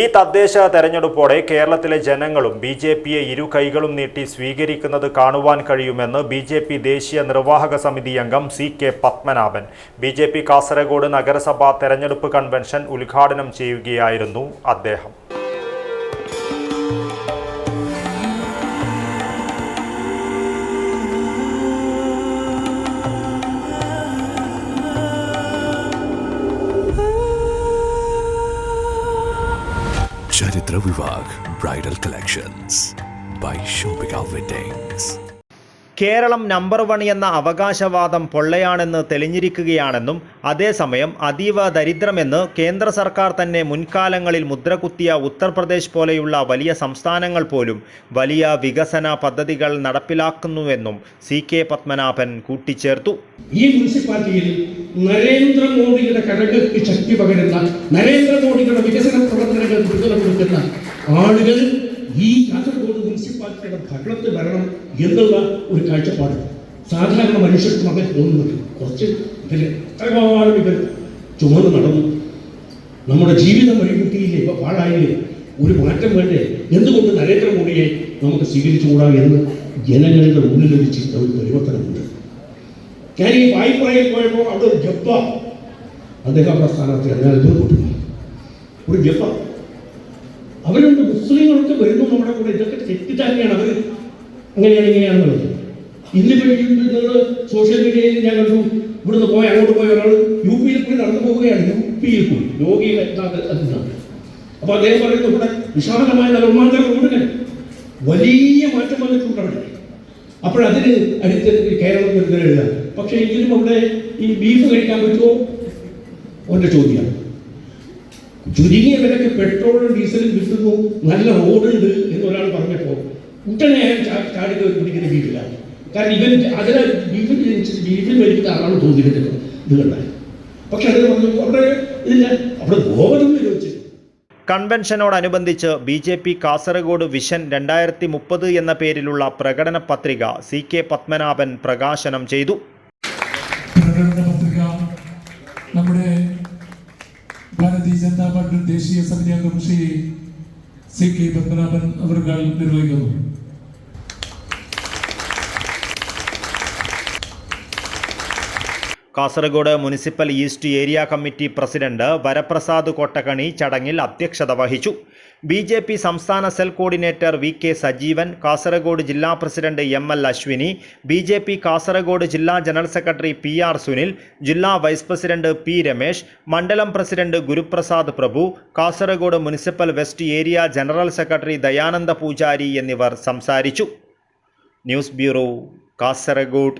ഈ തദ്ദേശ തെരഞ്ഞെടുപ്പോടെ കേരളത്തിലെ ജനങ്ങളും ബി.ജെ.പിയെ ഇരു കൈകളും നീട്ടി സ്വീകരിക്കുന്നത് കാണുവാൻ കഴിയുമെന്ന് ബി.ജെ.പി. ദേശീയ നിർവാഹക സമിതി അംഗം സി.കെ. പത്മനാഭൻ. ബി.ജെ.പി. കാസർഗോഡ് നഗരസഭാ തെരഞ്ഞെടുപ്പ് കൺവെൻഷൻ ഉദ്ഘാടനം ചെയ്യുകയായിരുന്നു അദ്ദേഹം. Charitra Vivag Bridal Collections by Shobhika Weddings. Keralam number 1 എന്ന അവകാശവാദം പൊള്ളയാണെന്ന് തെളിഞ്ഞിരിക്കുകയാണെന്നും അതേസമയം അതീവ ദരിദ്രമെന്ന് കേന്ദ്ര സർക്കാർ തന്നെ മുൻകാലങ്ങളിൽ മുദ്രകുത്തിയ ഉത്തർപ്രദേശ് പോലെയുള്ള വലിയ സംസ്ഥാനങ്ങൾ പോലും വലിയ വികസന പദ്ധതികൾ നടപ്പിലാക്കുന്നുവെന്നും സി.കെ. പത്മനാഭൻ കൂട്ടിച്ചേർത്തു. ഈ മുനിസിപ്പാലിറ്റിയിൽ നരേന്ദ്രമോദിയുടെ കരങ്ങൾക്ക് ശക്തി പകരുന്ന, നരേന്ദ്രമോദിയുടെ വികസന പ്രവർത്തനങ്ങൾക്ക് പിന്തുണ കൊടുക്കുന്ന ആളുകൾ ഈ കാസർഗോഡ് മുനിസിപ്പാലിറ്റിയുടെ ഭരണത്തിൽ വരണം എന്നുള്ള ഒരു കാഴ്ചപ്പാട് സാധാരണ മനുഷ്യർക്ക് മകൻ തോന്നുന്നുണ്ട്. കുറച്ച് എത്രകാലം ഇവർ ചുമന്ന് നടന്നു, നമ്മുടെ ജീവിതം വഴിമുട്ടിയില്ലേ, ഇപ്പൊ പാഴായില്ലേ, ഒരു മാറ്റം വേണ്ടേ, എന്തുകൊണ്ട് നരേന്ദ്രമോദിയെ നമുക്ക് സ്വീകരിച്ചുകൂടാ എന്ന് ജനങ്ങളുടെ ഉള്ളിലൊരു ചിന്ത, ഒരു പരിവർത്തനമുണ്ട്. ഞാൻ ഈ വായ്പയിൽ പോയപ്പോൾ അവിടെ ഒരു ജപ്പ, അദ്ദേഹം അവിടെ സ്ഥാനാർത്ഥിയാണ്, ഞാൻ അത്ഭുതപ്പെട്ടു. ഒരു ജപ്പ അവരുണ്ട്, മുസ്ലിങ്ങളൊക്കെ വരുന്നു നമ്മുടെ കൂടെ, ഇതൊക്കെ തെറ്റിദ്ധാരണയാണ്, അവർ അങ്ങനെയാണ് ഇങ്ങനെയാണെന്നുള്ളത്. ഇന്നിപ്പോൾ നിങ്ങൾ സോഷ്യൽ മീഡിയയിൽ ഞാൻ കണ്ടു, ഇവിടുന്ന് പോയി അങ്ങോട്ട് പോയ ഒരാൾ യു.പിയിൽ കൂടി നടന്നു പോവുകയാണ്, യു.പിയിൽ കൂടി യോഗിയിൽ എത്താതെ. അപ്പോൾ അദ്ദേഹം പറയുന്നത് ഇവിടെ വിശാലമായ നിർമ്മാണ റോഡുകൾ വലിയ മാറ്റം വന്നിട്ടുണ്ട് അവിടെ. അപ്പോഴതിന് അടുത്ത് കേരളത്തിൽ എഴുതാം. പക്ഷേ എങ്കിലും അവിടെ ഈ ബീഫ് കഴിക്കാൻ പറ്റുമോ അവൻ്റെ ചോദ്യമാണ്. ചുരുങ്ങിയ വിലക്ക് പെട്രോളും ഡീസലും കിട്ടുന്നു, നല്ല റോഡുണ്ട് എന്ന് ഒരാൾ പറഞ്ഞപ്പോൾ ഉടനെ ചാടി പിടിക്കുന്ന ബീഫിലാണ്. കാരണം ഇവൻ അതിലെ ബീഫിൽ മരിക്കുന്ന ആളാണ് തോന്നിയിരുന്നത് ഇത് കണ്ടാൽ. പക്ഷെ അതിന് പറഞ്ഞു അവിടെ ഇതില്ല, അവിടെ ഗോവധം വെച്ച്. കൺവെൻഷനോടനുബന്ധിച്ച് ബി.ജെ.പി. കാസർഗോഡ് വിഷൻ 2030 എന്ന പേരിലുള്ള പ്രകടന പത്രിക സി.കെ. പത്മനാഭൻ പ്രകാശനം ചെയ്തു. പ്രകടന പത്രിക നമ്മുടെ ഭാരതീയ ജനതാ പാർട്ടി ദേശീയ സമിതി അംഗം ശ്രീ സി.കെ. പത്മനാഭൻ അവർ നിർവഹിക്കുന്നു. Kasaragod municipal east area committee president Varaprasad Kottakkani ചടങ്ങിൽ അധ്യക്ഷത വഹിച്ചു. ബി.ജെ.പി. സംസ്ഥാന cell coordinator VK. Sajeevan, Kasaragod ജില്ലാ president ML. Ashwini, BJP. Kasaragod ജില്ലാ ജനറൽ സെക്രട്ടറി പി.ആർ. സുനിൽ, ജില്ലാ വൈസ് പ്രസിഡന്റ് പി. രമേശ്, മണ്ഡലം president Guruprasad Prabhu, Kasaragod municipal west area general secretary Dayananda Pujari എന്നിവർ സംസാരിച്ചു. News bureau, Kasaragod.